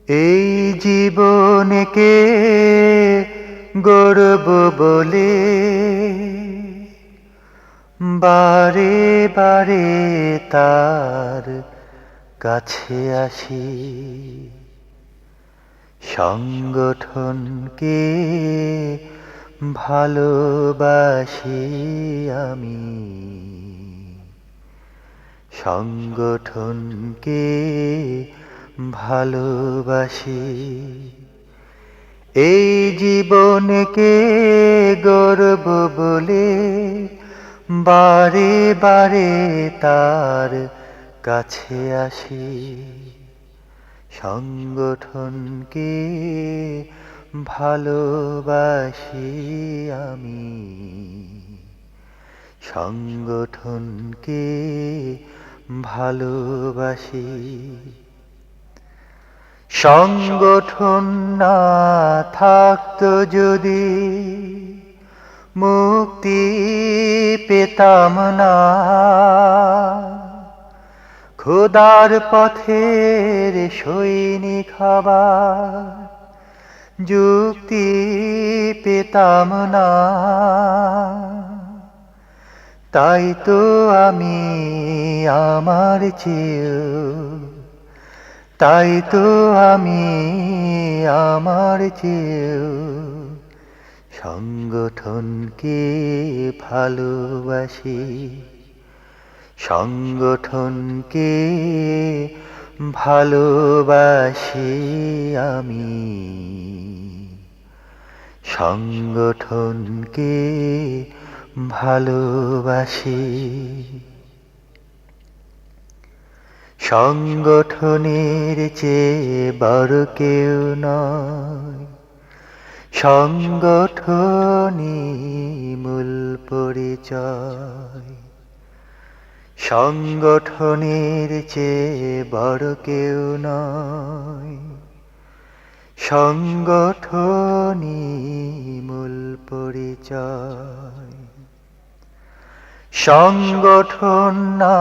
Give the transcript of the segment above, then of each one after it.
এই জীবনকে গড়ব বলে বারে বারে তার কাছে আসি। সংগঠনকে ভালোবাসি আমি, সংগঠনকে ভালোবাসি। এই জীবনকে গড়ব বলে বারে বারে তার কাছে আসি। সংগঠনকে ভালোবাসি আমি, সংগঠনকে ভালোবাসি। সংগঠন না থাকতো যদি মুক্তি পেতাম না, খোদার পথের সৈনিক হবার যুক্তি পেতাম না। তাই তো আমি আমার চেয়েও, তাই তো আমি আমার চেয়েও সংগঠনকে ভালোবাসি। সংগঠনকে ভালোবাসি আমি, সংগঠনকে ভালোবাসি। সংগঠনের চেয়ে বড় কেউ নয়, সংগঠনই মূল পরিচয়। সংগঠনের চেয়ে বড় কেউ নয়, সংগঠনই মূল পরিচয়। সংগঠন না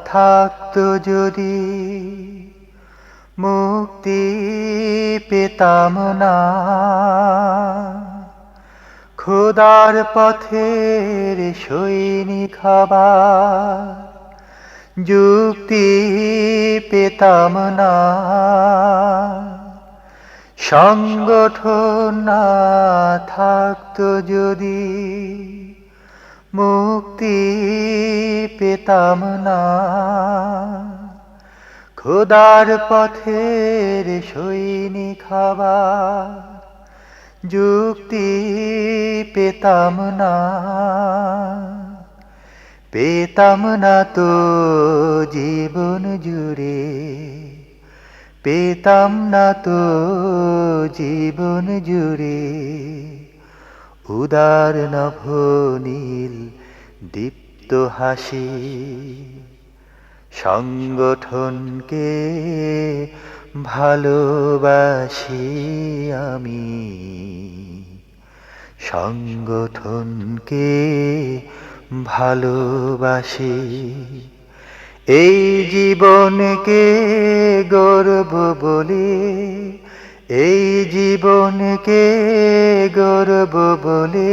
থাকতো যদি মুক্তি পেতাম না, খোদার পথের সৈনিক হবার যুক্তি পেতাম না। সংগঠন না থাকতো যদি মুক্তি পেতাম না, খোদার পথের সৈনিক হবার যুক্তি পেতাম না। পেতাম না তো জীবন জুড়ে, পেতাম না তো জীবন জুড়ে উদার নভনীল দীপ্ত হাসি। সংগঠনকে ভালোবাসি আমি, সংগঠনকে ভালোবাসি। এই জীবনকে গড়ব বলে, এই জীবনকে গড়ব বলে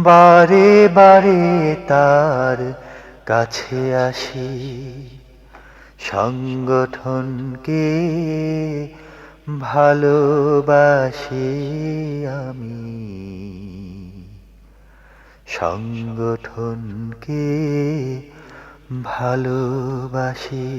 বারে বারে তার কাছে আসি। সংগঠনকে ভালোবাসি আমি, সংগঠনকে ভালোবাসি।